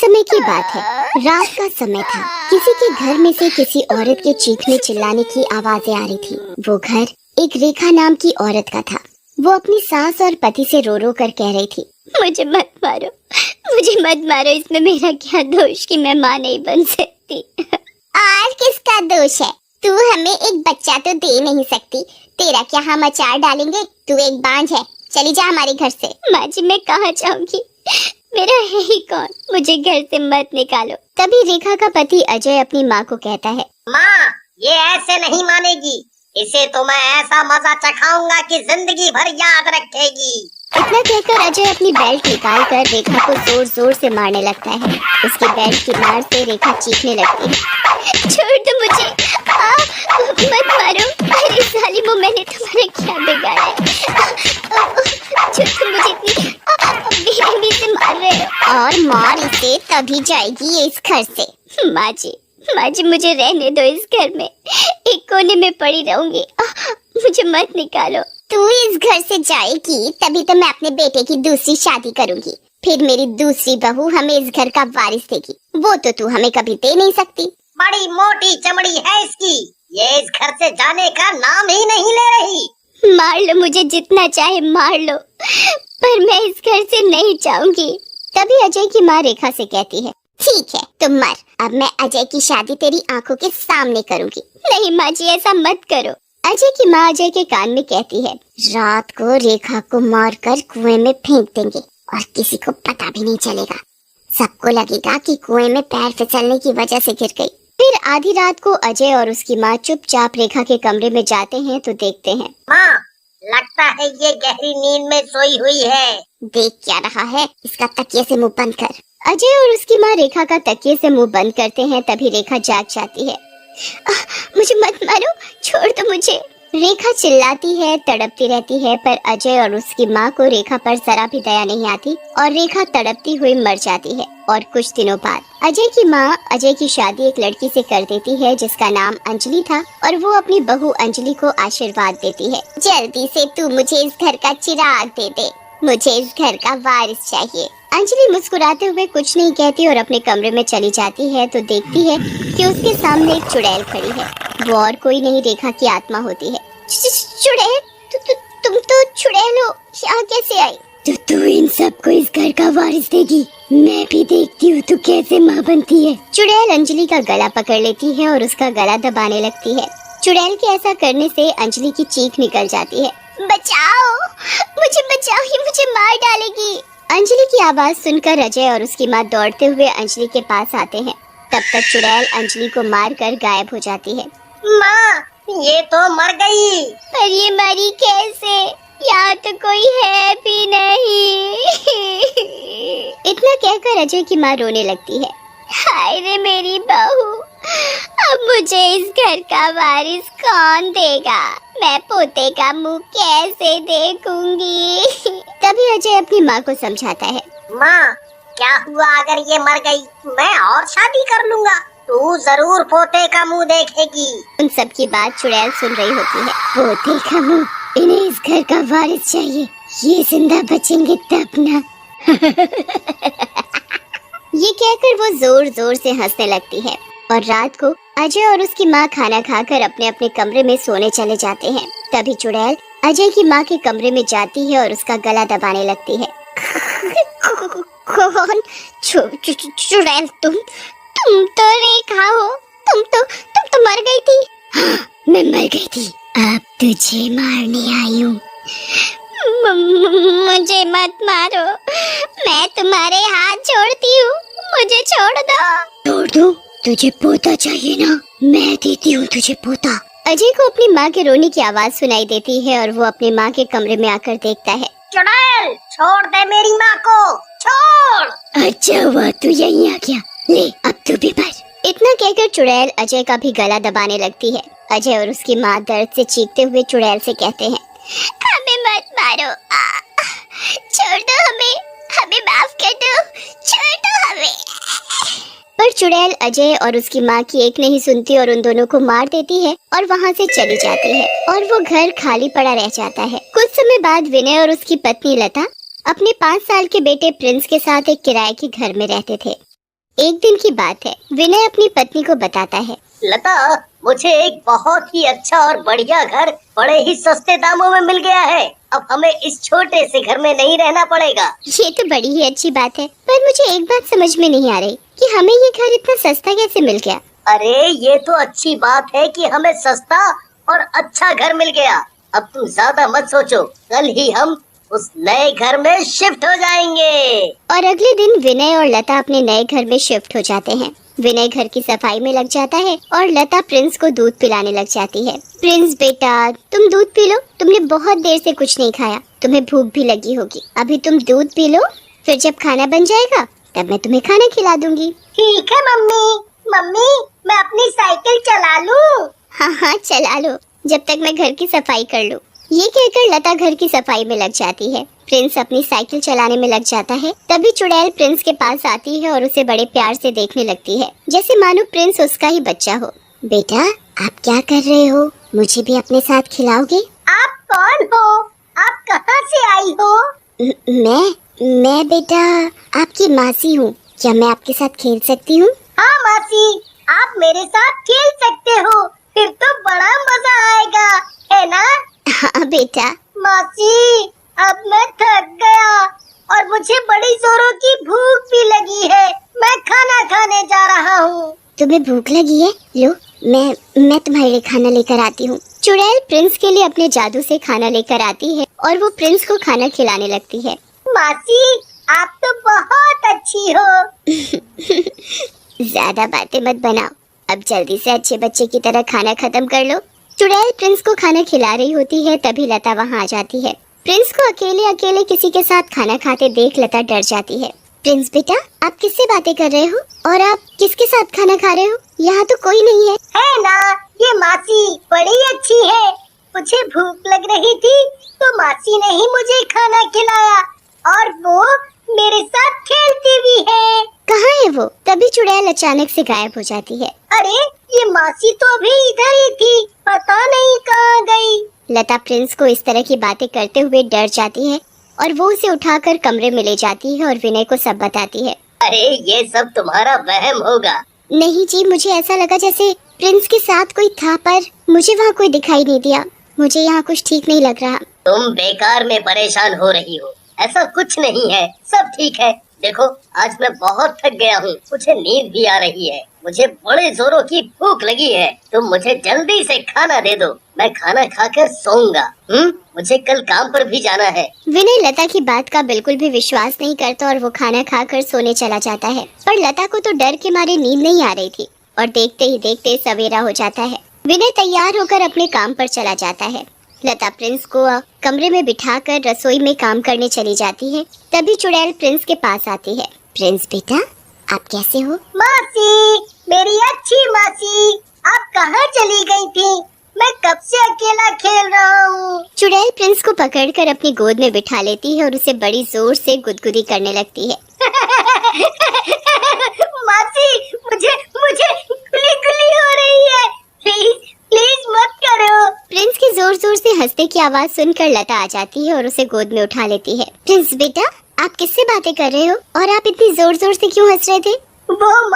समय की बात है, रात का समय था। किसी के घर में से किसी औरत के चीखने चिल्लाने की आवाजें आ रही थी। वो घर एक रेखा नाम की औरत का था। वो अपनी सास और पति से रो रो कर कह रही थी, मुझे मत मारो, मुझे मत मारो, इसमें मेरा क्या दोष कि मैं माँ नहीं बन सकती। और किसका दोष है? तू हमें एक बच्चा तो दे नहीं सकती, तेरा क्या हम अचार डालेंगे? तू एक बांझ है, चली जा हमारे घर से। माँ जी, मैं कहाँ जाऊंगी? मेरा है ही कौन? मुझे घर से मत निकालो। तभी रेखा का पति अजय अपनी माँ को कहता है, माँ, ये ऐसे नहीं मानेगी, इसे तो मैं ऐसा मजा चखाऊंगा कि जिंदगी भर याद रखेगी। इतना कहकर अजय अपनी बेल्ट निकाल कर रेखा को जोर जोर से मारने लगता है। उसकी बेल्ट की मार से रेखा चीखने लगती है, छोड़ दो मुझे, मत मारो। अरे जालिमो, मैंने तुम्हारा क्या बिगाड़ा है जो तुम मुझे इतनी बेरहमी से मार रहे हो? और मार इसे तभी जाएगी ये इस घर से। माँ जी, मुझे रहने दो इस घर में, एक कोने में पड़ी रहूंगी। मुझे मत निकालो। तू इस घर से जाएगी तभी तो मैं अपने बेटे की दूसरी शादी करूंगी, फिर मेरी दूसरी बहू हमें इस घर का वारिस देगी। वो तो तू हमें कभी दे नहीं सकती। बड़ी मोटी चमड़ी है इसकी, ये इस घर से जाने का नाम ही नहीं ले रही। मार लो मुझे, जितना चाहे मार लो, पर मैं इस घर से नहीं जाऊंगी। तभी अजय की माँ रेखा से कहती है, ठीक है तुम मर, अब मैं अजय की शादी तेरी आंखों के सामने करूंगी। नहीं माँ जी, ऐसा मत करो। अजय की माँ अजय के कान में कहती है, रात को रेखा को मारकर कुएं में फेंक देंगे और किसी को पता भी नहीं चलेगा। सबको लगेगा कि कुएं में पैर फिसलने की वजह से गिर गई। फिर आधी रात को अजय और उसकी माँ चुपचाप रेखा के कमरे में जाते हैं तो देखते हैं, माँ, लगता है ये गहरी नींद में सोई हुई है। देख क्या रहा है, इसका तकिए से मुंह बंद कर। अजय और उसकी माँ रेखा का तकिए से मुंह बंद करते हैं। तभी रेखा जाग जाती है। मुझे मत मारो, छोड़ दो मुझे। रेखा चिल्लाती है, तड़पती रहती है, पर अजय और उसकी माँ को रेखा पर जरा भी दया नहीं आती और रेखा तड़पती हुई मर जाती है। और कुछ दिनों बाद अजय की माँ अजय की शादी एक लड़की से कर देती है जिसका नाम अंजलि था, और वो अपनी बहू अंजलि को आशीर्वाद देती है, जल्दी से तू मुझे इस घर का चिराग दे दे, मुझे इस घर का वारिस चाहिए। अंजलि मुस्कुराते हुए कुछ नहीं कहती और अपने कमरे में चली जाती है तो देखती है कि उसके सामने एक चुड़ैल खड़ी है। वो और कोई नहीं, रेखा की आत्मा होती है। चुड़ैल, तुम तो चुड़ैल हो, यहाँ कैसे आई? तो तू इन सबको इस घर का वारिस देगी, मैं भी देखती हूँ तू कैसे माँ बनती है। चुड़ैल अंजलि का गला पकड़ लेती है और उसका गला दबाने लगती है। चुड़ैल के ऐसा करने से अंजलि की चीख निकल जाती है, बचाओ, मुझे बचाओ, ये मुझे मार डालेगी। अंजलि की आवाज सुनकर अजय और उसकी माँ दौड़ते हुए अंजलि के पास आते हैं। तब तक चुड़ैल अंजलि को मारकर गायब हो जाती है। माँ, ये तो मर गई। पर ये मरी कैसे? यहाँ तो कोई है भी नहीं। इतना कहकर अजय की माँ रोने लगती है। हाय रे मेरी बहू, अब मुझे इस घर का वारिस कौन देगा? मैं पोते का मुंह कैसे देखूंगी? तभी अजय अपनी माँ को समझाता है, माँ, क्या हुआ अगर ये मर गई? मैं और शादी कर लूंगा, तू जरूर पोते का मुंह देखेगी। उन सब की बात चुड़ैल सुन रही होती है। पोते का मुंह, इन्हें इस घर का वारिस चाहिए, ये जिंदा बचेंगे तब ना। ये कहकर वो जोर जोर से हंसने लगती है। और रात को अजय और उसकी माँ खाना खाकर अपने अपने कमरे में सोने चले जाते हैं। तभी चुड़ैल अजय की माँ के कमरे में जाती है और उसका गला दबाने लगती है। कौन? चुड़ैल, तुम तो रेखा हो, तुम तो मर गई थी। हाँ, मैं मर गई थी, अब तुझे मारने आई हूँ। मुझे मत मारो, मैं तुम्हारे हाथ छोड़ती हूँ, मुझे छोड़ दो। छोड़ दो? तुझे पोता चाहिए ना, मैं देती हूँ तुझे पोता। अजय को अपनी माँ के रोने की आवाज सुनाई देती है और वो अपनी माँ के कमरे में आकर देखता है। चुड़ैल, छोड़ दे मेरी माँ को, छोड़। अच्छा हुआ तू यहीं आ गया, ले अब तू भी मर। इतना कहकर चुड़ैल अजय का भी गला दबाने लगती है। अजय और उसकी माँ दर्द से चीखते हुए चुड़ैल से कहते हैं, हमें मत मारो, छोड़ दो हमें माफ कर दो, छोड़ दो हमें। पर चुड़ैल अजय और उसकी माँ की एक नहीं सुनती और उन दोनों को मार देती है और वहाँ से चली जाती है और वो घर खाली पड़ा रह जाता है। कुछ समय बाद विनय और उसकी पत्नी लता अपने 5 साल के बेटे प्रिंस के साथ एक किराए के घर में रहते थे। एक दिन की बात है, विनय अपनी पत्नी को बताता है, लता, मुझे एक बहुत ही अच्छा और बढ़िया घर बड़े ही सस्ते दामों में मिल गया है। अब हमें इस छोटे से घर में नहीं रहना पड़ेगा। ये तो बड़ी ही अच्छी बात है, पर मुझे एक बात समझ में नहीं आ रही कि हमें ये घर इतना सस्ता कैसे मिल गया। अरे ये तो अच्छी बात है कि हमें सस्ता और अच्छा घर मिल गया। अब तुम ज्यादा मत सोचो, कल ही हम उस नए घर में शिफ्ट हो जाएंगे। और अगले दिन विनय और लता अपने नए घर में शिफ्ट हो जाते हैं। विनय घर की सफाई में लग जाता है और लता प्रिंस को दूध पिलाने लग जाती है। प्रिंस बेटा, तुम दूध पी लो, तुमने बहुत देर से कुछ नहीं खाया, तुम्हें भूख भी लगी होगी। अभी तुम दूध पी लो, फिर जब खाना बन जाएगा तब मैं तुम्हें खाना खिला दूंगी। ठीक है मम्मी। मम्मी, मैं अपनी साइकिल चला लूं? हाँ, चला लो, जब तक मैं घर की सफाई कर लूं। ये कहकर लता घर की सफाई में लग जाती है। प्रिंस अपनी साइकिल चलाने में लग जाता है। तभी चुड़ैल प्रिंस के पास आती है और उसे बड़े प्यार से देखने लगती है, जैसे मानो प्रिंस उसका ही बच्चा हो। बेटा, आप क्या कर रहे हो? मुझे भी अपने साथ खिलाओगे? आप कौन हो? आप कहाँ से आई हो? मैं बेटा आपकी मासी हूँ। क्या मैं आपके साथ खेल सकती हूँ? हाँ मासी, आप मेरे साथ खेल सकते हो, फिर तो बड़ा मजा आएगा, है ना? हाँ बेटा। मासी, अब मैं थक गया और मुझे बड़ी जोरों की भूख भी लगी है। मैं खाना खाने जा रहा हूँ। तुम्हें भूख लगी है? लो, मैं तुम्हारे लिए खाना लेकर आती हूँ। चुड़ैल प्रिंस के लिए अपने जादू से खाना लेकर आती है और वो प्रिंस को खाना खिलाने लगती है। मासी, आप तो बहुत अच्छी हो। ज्यादा बातें मत बनाओ, अब जल्दी से अच्छे बच्चे की तरह खाना खत्म कर लो। चुड़ैल प्रिंस को खाना खिला रही होती है, तभी लता वहाँ आ जाती है। प्रिंस को अकेले अकेले किसी के साथ खाना खाते देख लता डर जाती है। प्रिंस बेटा, आप किससे बातें कर रहे हो और आप किसके साथ खाना खा रहे हो? यहाँ तो कोई नहीं है। है ना, ये मासी बड़ी अच्छी है। मुझे भूख लग रही थी तो मासी ने ही मुझे खाना खिलाया और वो मेरे साथ खेलती भी है। कहाँ है वो? तभी चुड़ैल अचानक से गायब हो जाती है। अरे, ये मासी तो अभी इधर ही थी, पता नहीं कहाँ गई। लता प्रिंस को इस तरह की बातें करते हुए डर जाती है और वो उसे उठाकर कमरे में ले जाती है और विनय को सब बताती है। अरे, ये सब तुम्हारा वहम होगा। नहीं जी, मुझे ऐसा लगा जैसे प्रिंस के साथ कोई था, पर मुझे वहाँ कोई दिखाई नहीं दिया। मुझे यहाँ कुछ ठीक नहीं लग रहा। तुम बेकार में परेशान हो रही हो, ऐसा कुछ नहीं है, सब ठीक है। देखो, आज मैं बहुत थक गया हूँ, मुझे नींद भी आ रही है, मुझे बड़े जोरों की भूख लगी है। तुम मुझे जल्दी से खाना दे दो, मैं खाना खाकर सोऊंगा। मुझे कल काम पर भी जाना है। विनय लता की बात का बिल्कुल भी विश्वास नहीं करता और वो खाना खाकर सोने चला जाता है। पर लता को तो डर के मारे नींद नहीं आ रही थी और देखते ही देखते सवेरा हो जाता है। विनय तैयार होकर अपने काम पर चला जाता है। लता प्रिंस को कमरे में बिठाकर रसोई में काम करने चली जाती है। तभी चुड़ैल प्रिंस के पास आती है। प्रिंस बेटा, आप कैसे हो? मासी, मेरी अच्छी मासी, आप कहाँ चली गई थी? मैं कब से अकेला खेल रहा हूँ। चुड़ैल प्रिंस को पकड़कर अपनी गोद में बिठा लेती है और उसे बड़ी जोर से गुदगुदी करने लगती है। मासी, मुझे गुली गुली हो रही है, प्लीज मत करो। प्रिंस की जोर जोर से हंसने की आवाज सुनकर लता आ जाती है और उसे गोद में उठा लेती है। प्रिंस बेटा, आप किससे बातें कर रहे हो और आप इतनी जोर जोर से क्यों हंस रहे थे? वो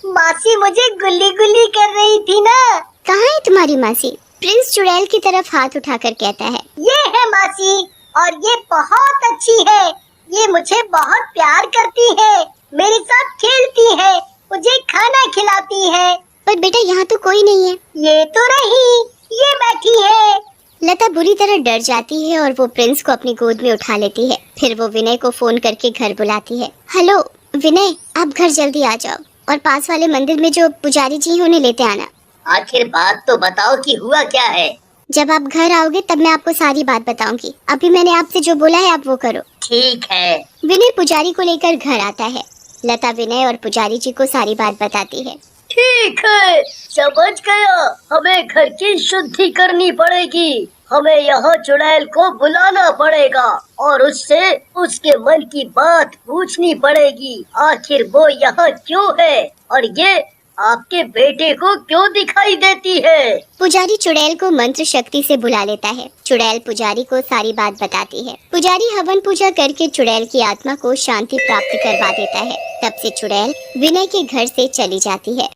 मासी मुझे गुल्ली गुल्ली कर रही थी ना। कहाँ है तुम्हारी मासी? प्रिंस चुड़ैल की तरफ हाथ उठाकर कहता है। ये है मासी, और ये बहुत अच्छी है। ये मुझे बहुत प्यार करती है, मेरे साथ खेलती है, मुझे खाना खिलाती है। पर बेटा, यहाँ तो कोई नहीं है। ये तो रही, ये बैठी है। लता बुरी तरह डर जाती है और वो प्रिंस को अपनी गोद में उठा लेती है। फिर वो विनय को फोन करके घर बुलाती है। हेलो विनय, आप घर जल्दी आ जाओ और पास वाले मंदिर में जो पुजारी जी हैं उन्हें लेते आना। आखिर बात तो बताओ कि हुआ क्या है। जब आप घर आओगे तब मैं आपको सारी बात बताऊंगी। अभी मैंने आपसे जो बोला है आप वो करो। ठीक है। विनय पुजारी को लेकर घर आता है। लता विनय और पुजारी जी को सारी बात बताती है। ठीक है, समझ गया। हमें घर की शुद्धि करनी पड़ेगी। हमें यहाँ चुड़ैल को बुलाना पड़ेगा और उससे उसके मन की बात पूछनी पड़ेगी। आखिर वो यहाँ क्यों है और ये आपके बेटे को क्यों दिखाई देती है? पुजारी चुड़ैल को मंत्र शक्ति से बुला लेता है। चुड़ैल पुजारी को सारी बात बताती है। पुजारी हवन पूजा करके चुड़ैल की आत्मा को शांति प्राप्त करवा देता है। तब से चुड़ैल विनय के घर से चली जाती है।